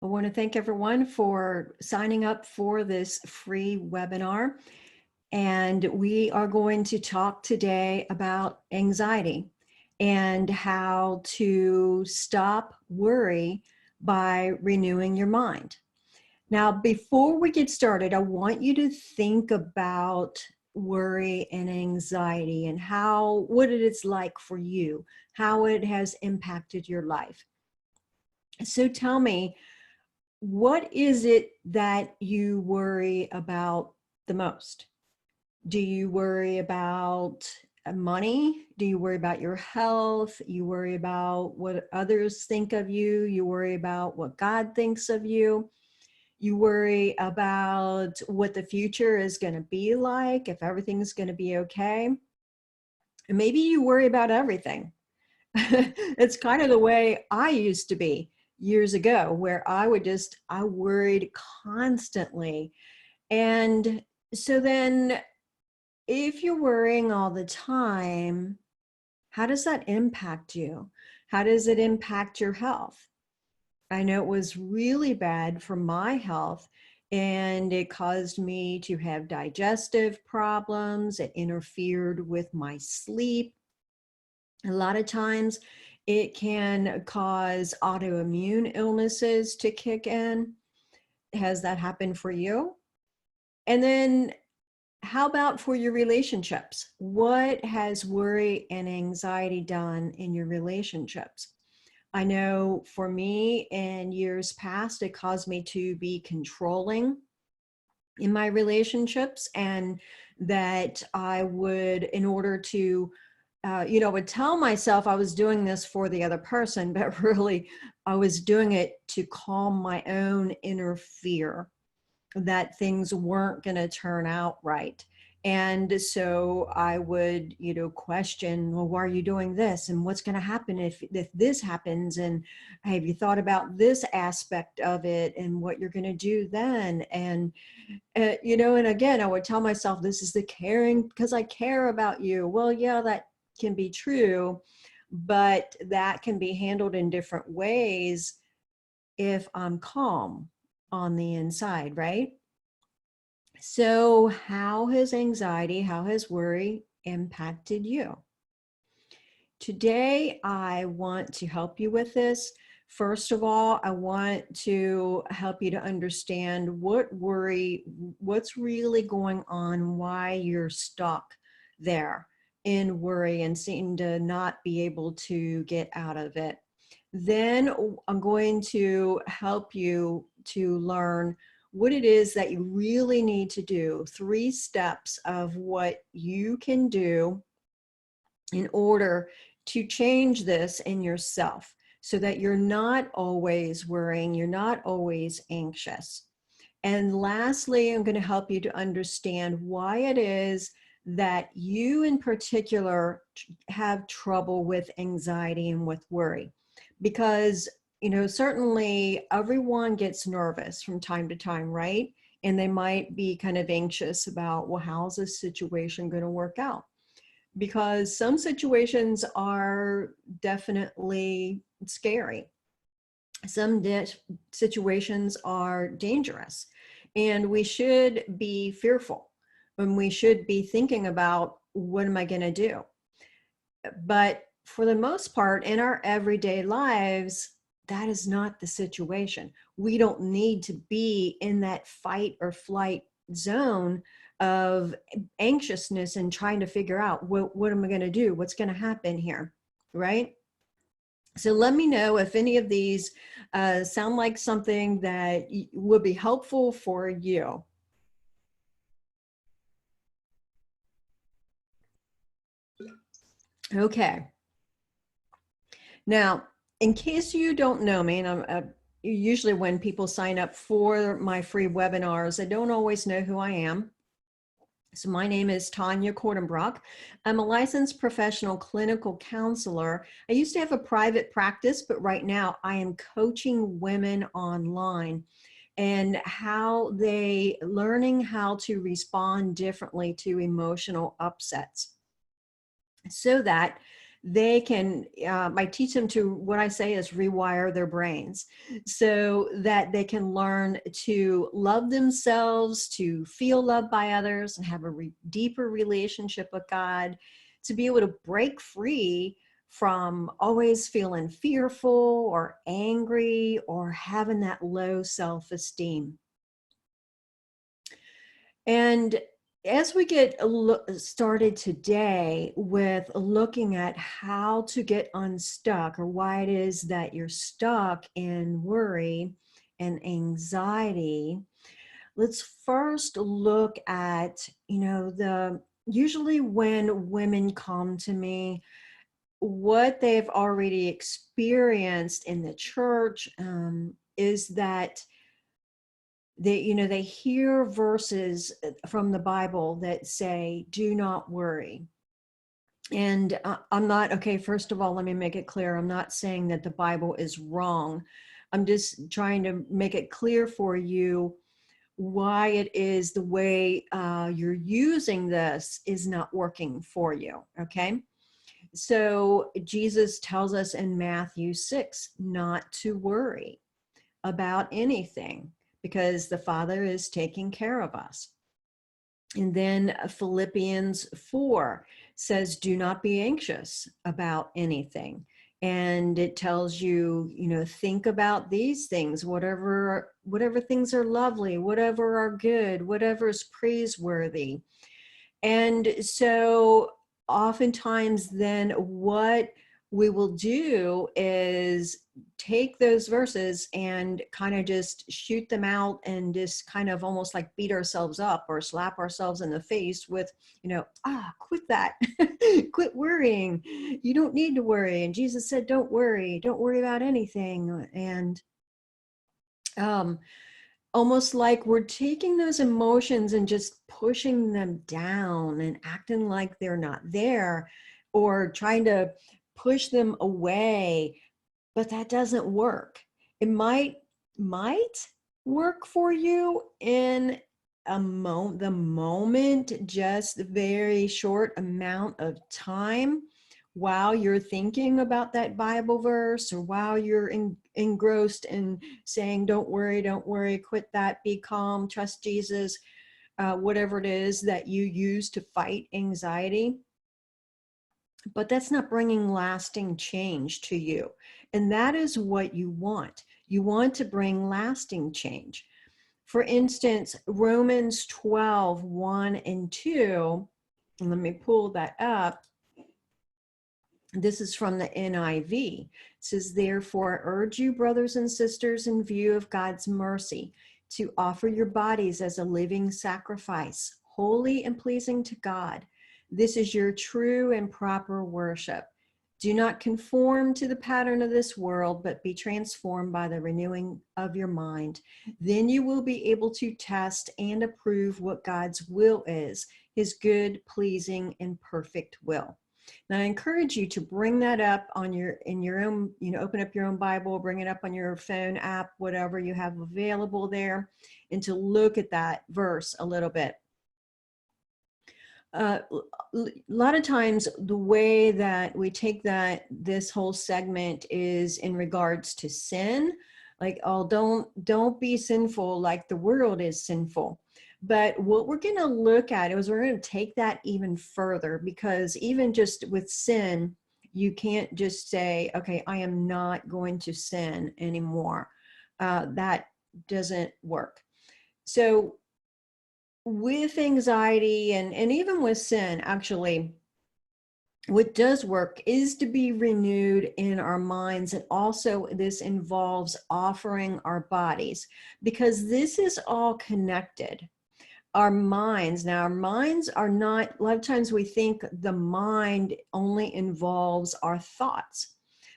I want to thank everyone for signing up for this free webinar. And we are going to talk today about anxiety and how to stop worry by renewing your mind. Now, before we get started, I want you to think about worry and anxiety and what it is like for you, how it has impacted your life. So tell me, what is it that you worry about the most? Do you worry about money? Do you worry about your health? You worry about what others think of you? You worry about what God thinks of you? You worry about what the future is going to be like, if everything's going to be okay? And maybe you worry about everything. It's kind of the way I used to be years ago, where I worried constantly. And so then if you're worrying all the time, how does that impact you? How does it impact your health? I know it was really bad for my health, and it caused me to have digestive problems. It interfered with my sleep. A lot of times it can cause autoimmune illnesses to kick in. Has that happened for you? And then how about for your relationships? What has worry and anxiety done in your relationships? I know for me in years past, it caused me to be controlling in my relationships, and that I would, in order to, would tell myself I was doing this for the other person, but really I was doing it to calm my own inner fear that things weren't going to turn out right. And so I would, question, well, why are you doing this? And what's going to happen if this happens? And have you thought about this aspect of it and what you're going to do then? And, and again, I would tell myself, this is the caring because I care about you. Well, yeah, that can be true, but that can be handled in different ways if I'm calm on the inside, right? So how has worry impacted you? Today, I want to help you with this. First of all, I want to help you to understand what's really going on, why you're stuck there in worry and seem to not be able to get out of it. Then I'm going to help you to learn what it is that you really need to do, 3 steps of what you can do in order to change this in yourself so that you're not always worrying, you're not always anxious. And lastly, I'm going to help you to understand why it is that you in particular have trouble with anxiety and with worry. Because certainly everyone gets nervous from time to time, right? And they might be kind of anxious about, well, how's this situation going to work out? Because some situations are definitely scary. Some situations are dangerous, and we should be fearful, and we should be thinking about, what am I going to do? But for the most part, in our everyday lives, that is not the situation. We don't need to be in that fight or flight zone of anxiousness and trying to figure out, what am I going to do? What's going to happen here, right? So let me know if any of these sound like something that would be helpful for you. Okay. Now, in case you don't know me, and usually when people sign up for my free webinars, they don't always know who I am. So my name is Tawnya Kordenbrock. I'm a licensed professional clinical counselor. I used to have a private practice, but right now I am coaching women online and learning how to respond differently to emotional upsets so that they can, I teach them to, what I say is rewire their brains so that they can learn to love themselves, to feel loved by others, and have a deeper relationship with God, to be able to break free from always feeling fearful or angry or having that low self-esteem. And as we get started today with looking at how to get unstuck, or why it is that you're stuck in worry and anxiety, let's first look at, usually when women come to me, what they've already experienced in the church is that they hear verses from the Bible that say, do not worry. And I'm not, okay, first of all, let me make it clear. I'm not saying that the Bible is wrong. I'm just trying to make it clear for you why it is the way you're using this is not working for you, okay? So Jesus tells us in Matthew 6 not to worry about anything because the Father is taking care of us. And then Philippians 4 says, do not be anxious about anything. And it tells you, think about these things, whatever things are lovely, whatever are good, whatever is praiseworthy. And so oftentimes then what we will do is take those verses and kind of just shoot them out and just kind of almost like beat ourselves up or slap ourselves in the face with, quit that, quit worrying. You don't need to worry. And Jesus said, don't worry about anything. And almost like we're taking those emotions and just pushing them down and acting like they're not there, or trying to push them away, but that doesn't work. It might work for you in the moment, just a very short amount of time while you're thinking about that Bible verse, or while you're engrossed in saying, don't worry, quit that, be calm, trust Jesus, whatever it is that you use to fight anxiety. But that's not bringing lasting change to you. And that is what you want. You want to bring lasting change. For instance, Romans 12, 1 and 2, and let me pull that up. This is from the NIV. It says, therefore, I urge you, brothers and sisters, in view of God's mercy, to offer your bodies as a living sacrifice, holy and pleasing to God. This is your true and proper worship. Do not conform to the pattern of this world, but be transformed by the renewing of your mind. Then you will be able to test and approve what God's will is, his good, pleasing, and perfect will. Now, I encourage you to bring that up in your own, open up your own Bible, bring it up on your phone app, whatever you have available there, and to look at that verse a little bit. A lot of times the way that we take this whole segment is in regards to sin, like, oh, don't be sinful like the world is sinful. But what we're going to look at is we're going to take that even further, because even just with sin, you can't just say, okay, I am not going to sin anymore. That doesn't work. So with anxiety and even with sin, actually, what does work is to be renewed in our minds. And also this involves offering our bodies, because this is all connected. Our minds are not, a lot of times we think the mind only involves our thoughts,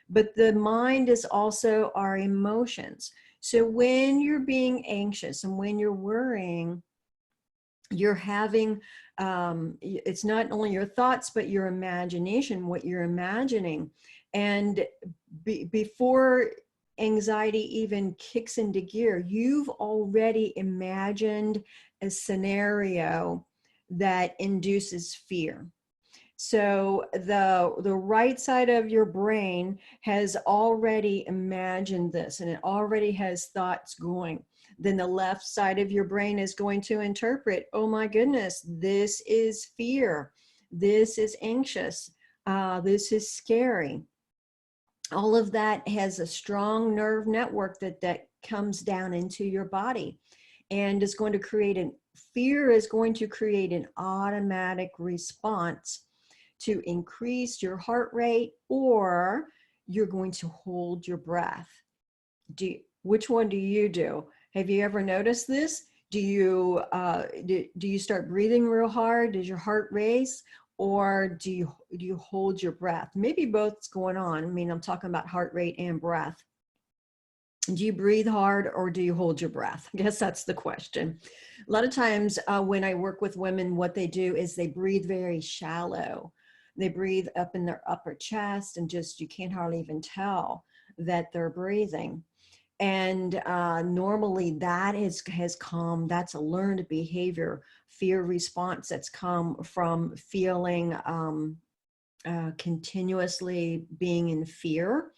but the mind is also our emotions. So when you're being anxious and when you're worrying, you're having, it's not only your thoughts, but your imagination, what you're imagining. And before anxiety even kicks into gear, you've already imagined a scenario that induces fear. So the right side of your brain has already imagined this, and it already has thoughts going. Then the left side of your brain is going to interpret, oh my goodness, this is fear. This is anxious. This is scary. All of that has a strong nerve network that comes down into your body, and is going to create fear is going to create an automatic response to increase your heart rate, or you're going to hold your breath. Which one do you do? Have you ever noticed this? Do you start breathing real hard? Does your heart race? Or do you hold your breath? Maybe both's going on. I mean, I'm talking about heart rate and breath. Do you breathe hard or do you hold your breath? I guess that's the question. A lot of times when I work with women, what they do is they breathe very shallow. They breathe up in their upper chest, and just, you can't hardly even tell that they're breathing. And normally that's a learned behavior, fear response that's come from feeling continuously being in fear.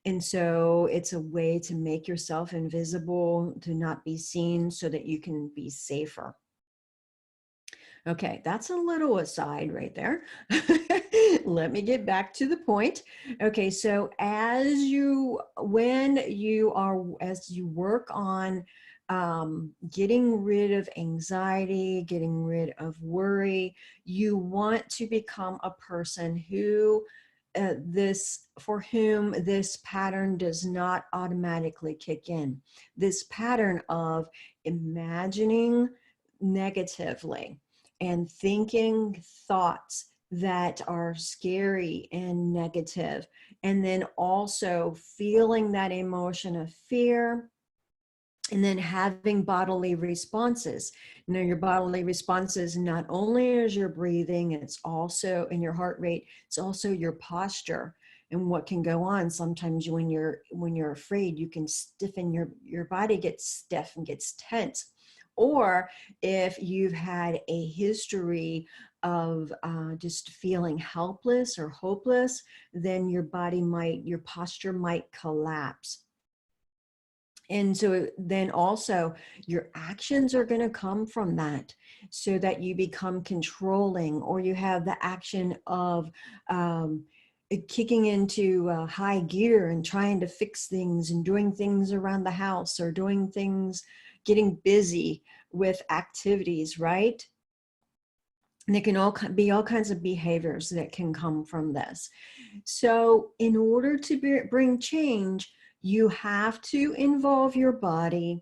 And so it's a way to make yourself invisible, to not be seen, so that you can be safer. Okay, that's a little aside right there. Let me get back to the point. Okay, so as you work on getting rid of anxiety, getting rid of worry, you want to become a person who for whom this pattern does not automatically kick in. This pattern of imagining negatively and thinking thoughts that are scary and negative, and then also feeling that emotion of fear, and then having bodily responses. Now, your bodily responses, not only is your breathing, it's also in your heart rate, it's also your posture. And what can go on sometimes when you're afraid, you can stiffen your body, gets stiff and gets tense. Or if you've had a history of just feeling helpless or hopeless, then your posture might collapse. And so then also your actions are going to come from that, so that you become controlling, or you have the action of kicking into high gear and trying to fix things and doing things around the house, or doing things, getting busy with activities, right? And there can be all kinds of behaviors that can come from this. So in order to bring change, you have to involve your body,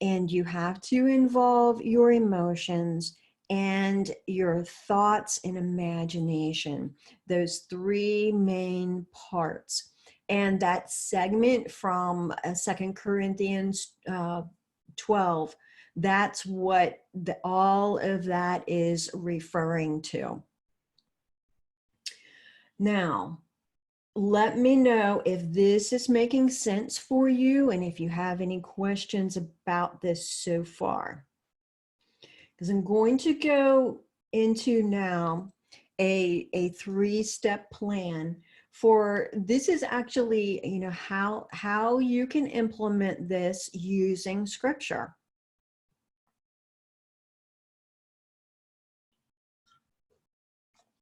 and you have to involve your emotions and your thoughts and imagination, those three main parts. And that segment from 2 Corinthians 12, that's what all of that is referring to. Now, let me know if this is making sense for you, and if you have any questions about this so far. Because I'm going to go into now a 3-step plan for this. Is actually, how you can implement this using scripture.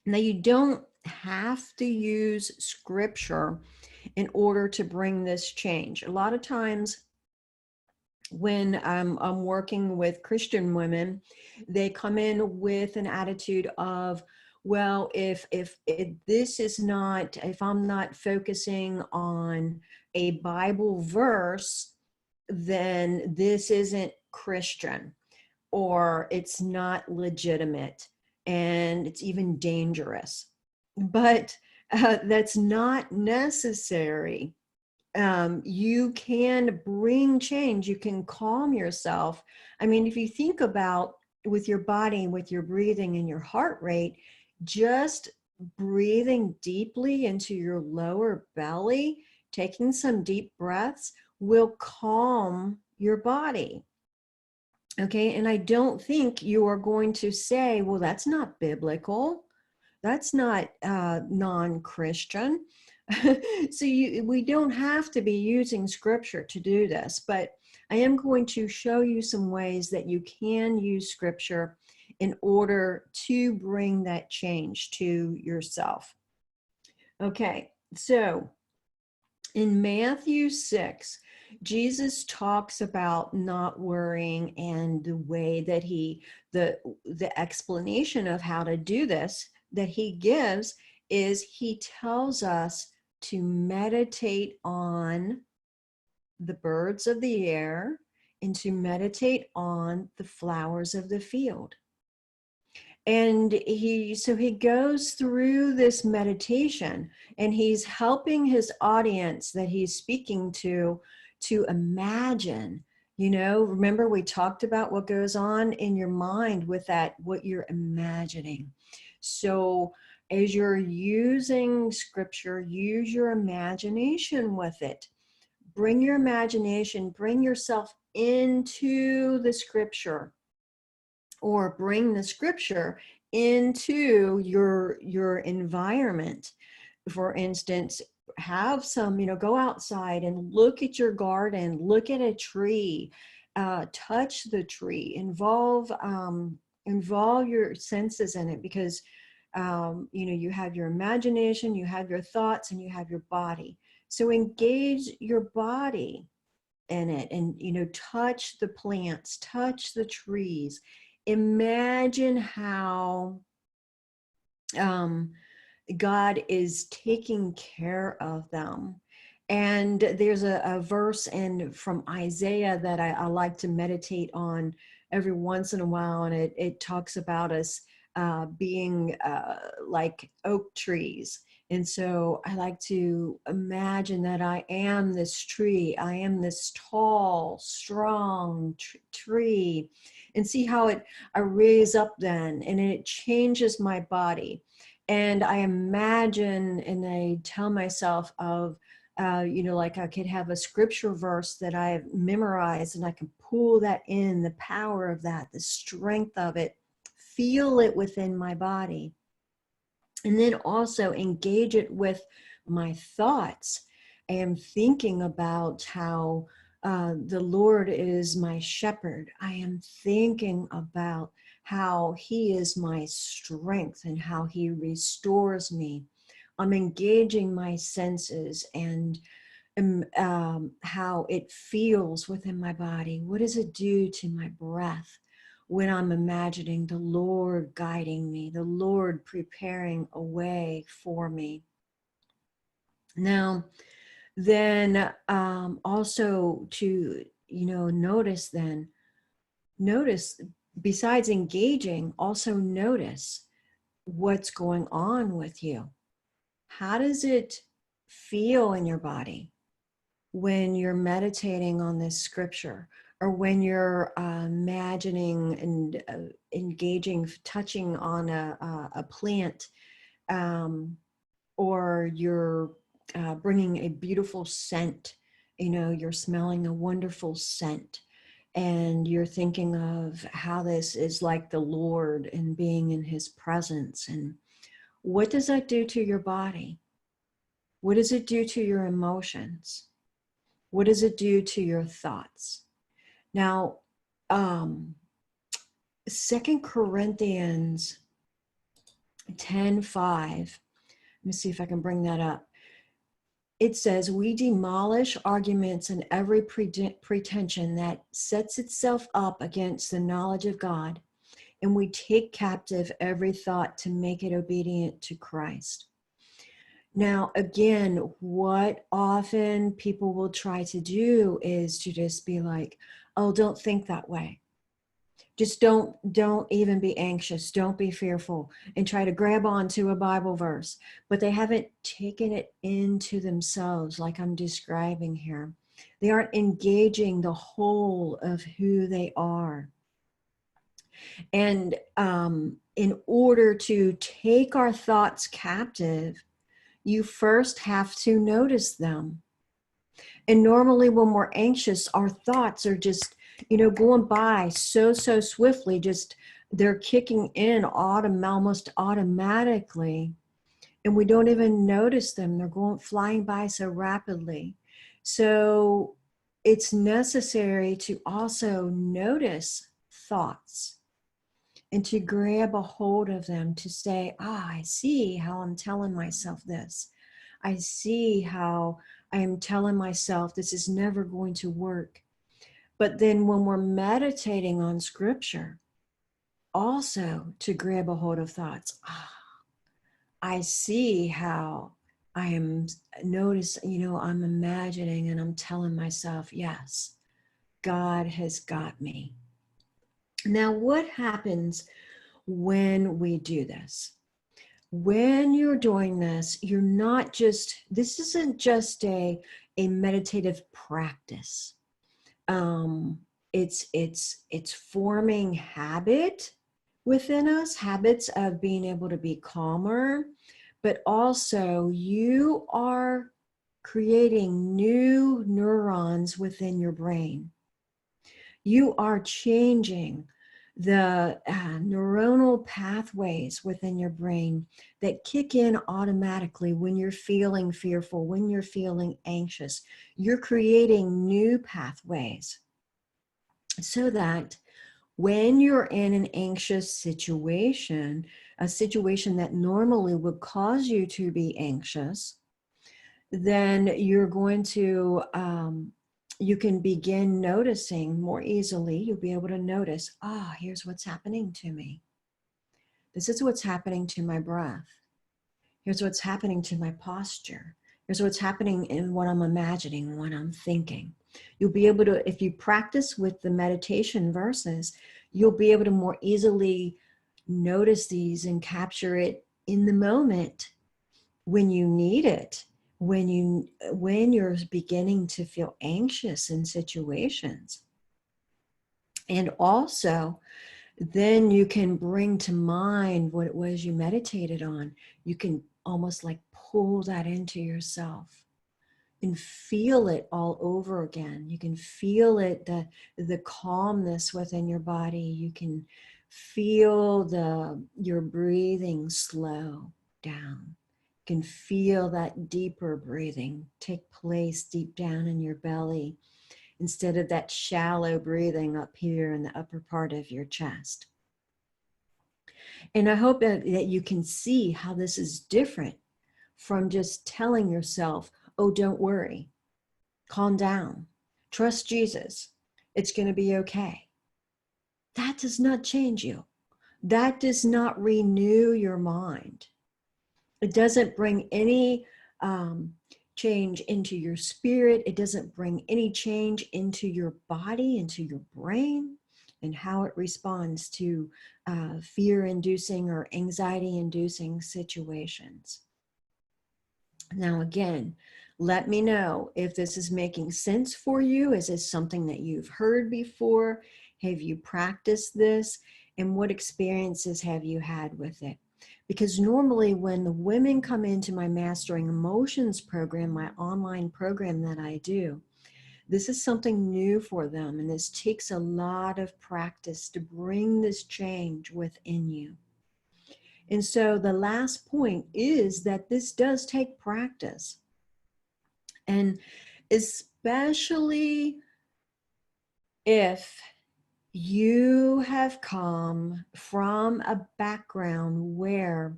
Now, you don't have to use scripture in order to bring this change. A lot of times when I'm working with Christian women, they come in with an attitude of, well, if I'm not focusing on a Bible verse, then this isn't Christian, or it's not legitimate, and it's even dangerous. But that's not necessary. You can bring change. You can calm yourself. I mean, if you think about with your body, with your breathing and your heart rate, just breathing deeply into your lower belly, taking some deep breaths will calm your body. Okay, and I don't think you are going to say, well, that's not biblical. That's not non-Christian. So we don't have to be using scripture to do this, but I am going to show you some ways that you can use scripture in order to bring that change to yourself. Okay, so in Matthew 6, Jesus talks about not worrying, and the way that the explanation of how to do this that he gives is he tells us to meditate on the birds of the air and to meditate on the flowers of the field. And he goes through this meditation, and he's helping his audience that he's speaking to imagine, remember we talked about what goes on in your mind with that, what you're imagining. So as you're using scripture, use your imagination with it. Bring your imagination, bring yourself into the scripture, or bring the scripture into your environment. For instance, have some, go outside and look at your garden, look at a tree, touch the tree, involve your senses in it, because you have your imagination, you have your thoughts, and you have your body. So engage your body in it, and touch the plants, touch the trees. Imagine how God is taking care of them. And there's a verse from Isaiah that I like to meditate on every once in a while, and it talks about us being like oak trees. And so I like to imagine that I am this tree. I am this tall, strong tree, and see how I raise up then, and it changes my body. And I imagine, and I tell myself of, like I could have a scripture verse that I've memorized, and I can pull that in, the power of that, the strength of it, feel it within my body. And then also engage it with my thoughts. I am thinking about how the Lord is my shepherd. I am thinking about how he is my strength and how he restores me. I'm engaging my senses and how it feels within my body. What does it do to my breath when I'm imagining the Lord guiding me, the Lord preparing a way for me? Now, then also to, notice, besides engaging, also notice what's going on with you. How does it feel in your body when you're meditating on this scripture, or when you're imagining and engaging, touching on a plant, or you're bringing a beautiful scent, you're smelling a wonderful scent, and you're thinking of how this is like the Lord and being in his presence. And what does that do to your body? What does it do to your emotions? What does it do to your thoughts? Now, 2 Corinthians 10:5, let me see if I can bring that up. It says, we demolish arguments and every pretension that sets itself up against the knowledge of God, and we take captive every thought to make it obedient to Christ. Now, again, what often people will try to do is to just be like, oh, don't think that way. Just don't even be anxious. Don't be fearful, and try to grab onto a Bible verse. But they haven't taken it into themselves like I'm describing here. They aren't engaging the whole of who they are. And in order to take our thoughts captive, you first have to notice them. And normally when we're anxious, our thoughts are just, going by so swiftly, just they're kicking in almost automatically, and we don't even notice them. They're flying by so rapidly. So it's necessary to also notice thoughts and to grab a hold of them, to say, I see how I'm telling myself this. I see how I am telling myself this is never going to work. But then when we're meditating on scripture, also to grab a hold of thoughts. I see how I am I'm imagining and I'm telling myself, yes, God has got me. Now, what happens when we do this? When you're doing this, this isn't just a meditative practice. It's forming habit within us, habits of being able to be calmer, but also you are creating new neurons within your brain. You are changing the neuronal pathways within your brain that kick in automatically when you're feeling fearful, when you're feeling anxious. You're creating new pathways so that when you're in an anxious situation, a situation that normally would cause you to be anxious, then you're going to, you can begin noticing more easily. You'll be able to notice, here's what's happening to me. This is what's happening to my breath. Here's what's happening to my posture. Here's what's happening in what I'm imagining, what I'm thinking. You'll be able to, if you practice with the meditation verses, you'll be able to more easily notice these and capture it in the moment when you need it, when you're beginning to feel anxious in situations. And also, then you can bring to mind what it was you meditated on. You can almost like pull that into yourself and feel it all over again. You can feel it, the calmness within your body. You can feel your breathing slow down. You can feel that deeper breathing take place deep down in your belly instead of that shallow breathing up here in the upper part of your chest. And I hope that you can see how this is different from just telling yourself, oh, don't worry, calm down, trust Jesus, it's going to be okay. That does not change you. That does not renew your mind. It doesn't bring any change into your spirit. It doesn't bring any change into your body, into your brain, and how it responds to fear-inducing or anxiety-inducing situations. Now, again, let me know if this is making sense for you. Is this something that you've heard before? Have you practiced this? And what experiences have you had with it? Because normally when the women come into my Mastering Emotions program, my online program that I do, this is something new for them. And this takes a lot of practice to bring this change within you. And so the last point is that this does take practice. And especially if you have come from a background where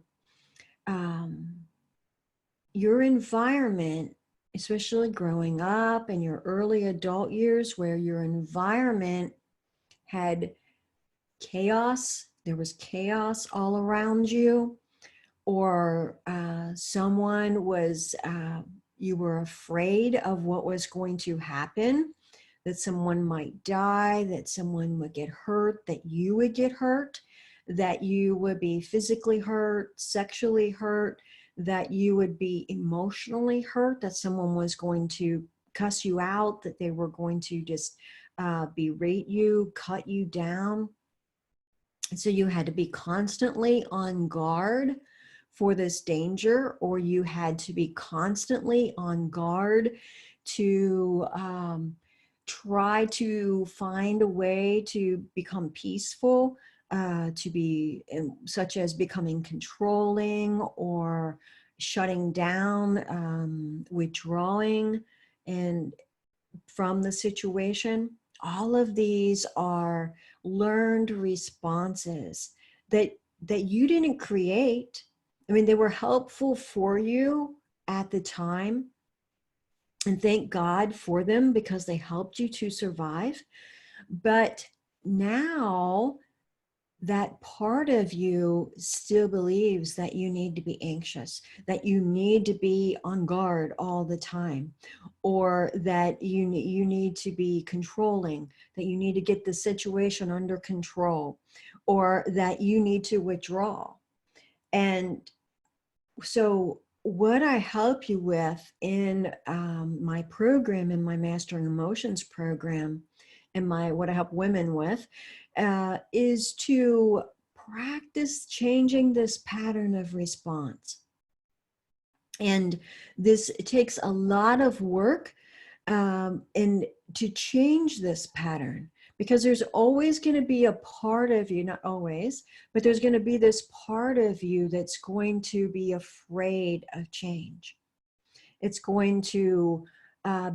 your environment, especially growing up in your early adult years, where your environment had chaos, there was chaos all around you, or someone was, you were afraid of what was going to happen, that someone might die, that someone would get hurt, that you would get hurt, that you would be physically hurt, sexually hurt, that you would be emotionally hurt, that someone was going to cuss you out, that they were going to just berate you, cut you down. So you had to be constantly on guard for this danger, or you had to be constantly on guard to try to find a way to become peaceful to be, such as becoming controlling or shutting down, withdrawing and from the situation. All of these are learned responses that you didn't create. I mean, they were helpful for you at the time, and thank God for them because they helped you to survive. But now that part of you still believes that you need to be anxious, that you need to be on guard all the time, or that you need to be controlling, that you need to get the situation under control, or that you need to withdraw. And so what I help you with in my program, in my Mastering Emotions program, and what I help women with, is to practice changing this pattern of response. And it takes a lot of work and to change this pattern, because there's always going to be a part of you, not always, but there's going to be this part of you that's going to be afraid of change. It's going to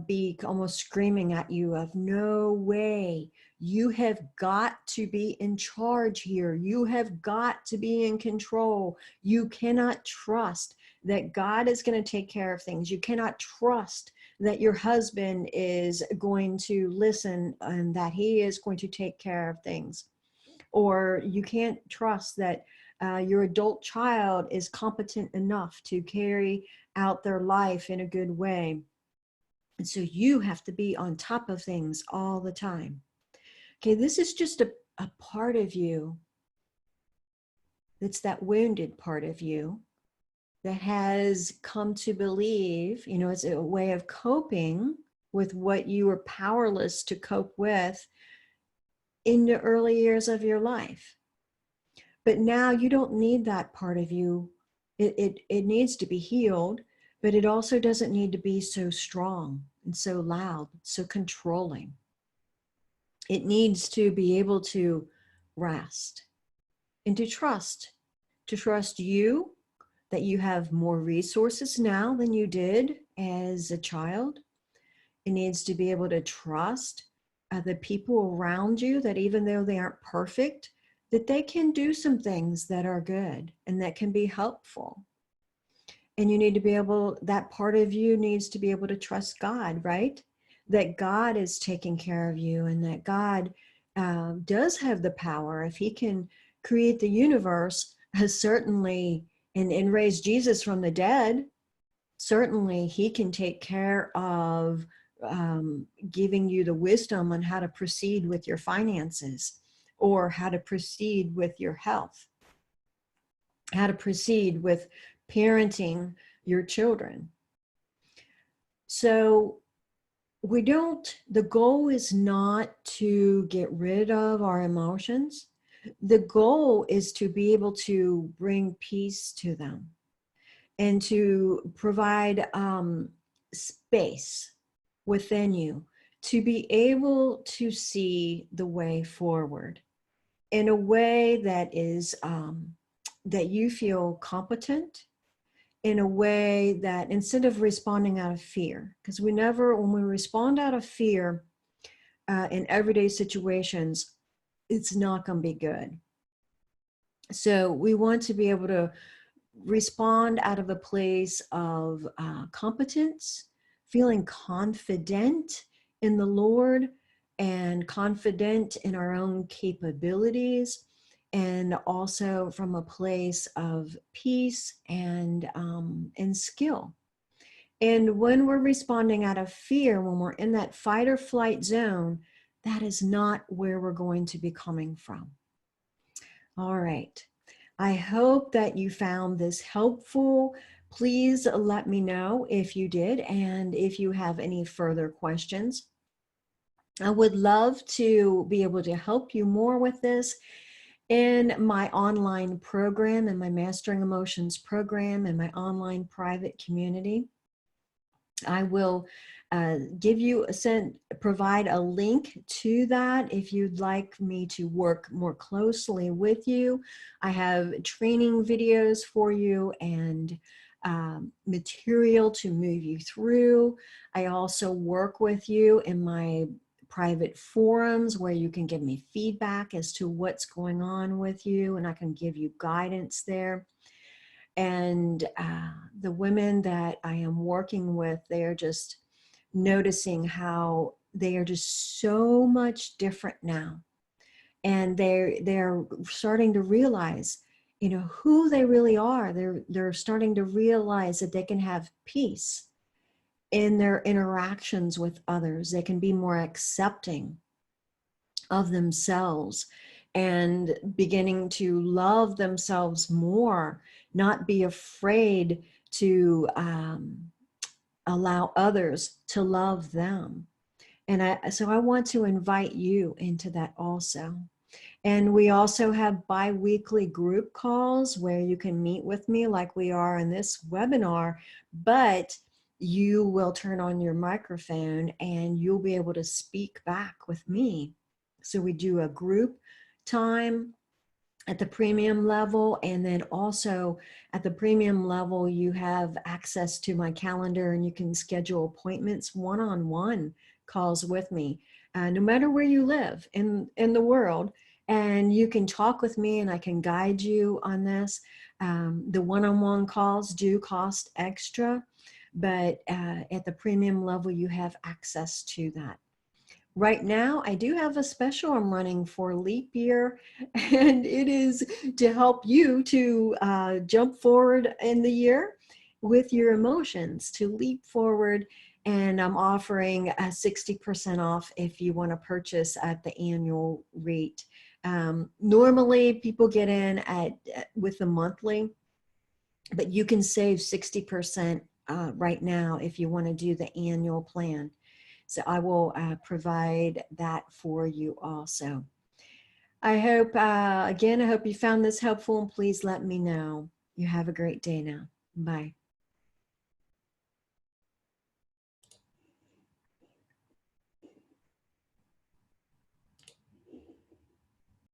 be almost screaming at you of, no way, you have got to be in charge here. You have got to be in control. You cannot trust that God is going to take care of things. You cannot trust that your husband is going to listen and that he is going to take care of things. Or you can't trust that your adult child is competent enough to carry out their life in a good way. And so you have to be on top of things all the time. Okay, this is just a part of you. It's that wounded part of you that has come to believe, it's a way of coping with what you were powerless to cope with in the early years of your life. But now you don't need that part of you. It needs to be healed, but it also doesn't need to be so strong and so loud, so controlling. It needs to be able to rest and to trust you, that you have more resources now than you did as a child. It needs to be able to trust the people around you, that even though they aren't perfect, that they can do some things that are good and that can be helpful. And you need to be able, that part of you needs to be able to trust God, right? That God is taking care of you, and that God does have the power. If he can create the universe, certainly, and raise Jesus from the dead, certainly he can take care of giving you the wisdom on how to proceed with your finances, or how to proceed with your health, how to proceed with parenting your children. So the goal is not to get rid of our emotions. The goal is to be able to bring peace to them and to provide space within you to be able to see the way forward in a way that is that you feel competent, in a way that, instead of responding out of fear, because when we respond out of fear in everyday situations, it's not going to be good. So we want to be able to respond out of a place of competence, feeling confident in the Lord and confident in our own capabilities, and also from a place of peace and skill. And when we're responding out of fear, when we're in that fight or flight zone, that is not where we're going to be coming from. All right. I hope that you found this helpful. Please let me know if you did, and if you have any further questions. I would love to be able to help you more with this in my online program, in my Mastering Emotions program, and my online private community. I will provide a link to that if you'd like me to work more closely with you. I have training videos for you and material to move you through. I also work with you in my private forums where you can give me feedback as to what's going on with you, and I can give you guidance there. And the women that I am working with, they are just noticing how they are just so much different now. And they're starting to realize, you know, who they really are. They're starting to realize that they can have peace in their interactions with others. They can be more accepting of themselves and beginning to love themselves more, not be afraid to allow others to love them. And so I want to invite you into that also. And we also have bi-weekly group calls where you can meet with me like we are in this webinar, but you will turn on your microphone and you'll be able to speak back with me. So we do a group time at the premium level, and then also at the premium level you have access to my calendar and you can schedule appointments, one-on-one calls with me, no matter where you live in the world, and you can talk with me and I can guide you on this. The one-on-one calls do cost extra, but at the premium level you have access to that. Right now, I do have a special I'm running for leap year, and it is to help you to jump forward in the year with your emotions, to leap forward. And I'm offering a 60% off if you want to purchase at the annual rate. Normally, people get in with the monthly, but you can save 60% right now if you want to do the annual plan. So I will provide that for you also. I hope, again, I hope you found this helpful, and please let me know. You have a great day now. Bye.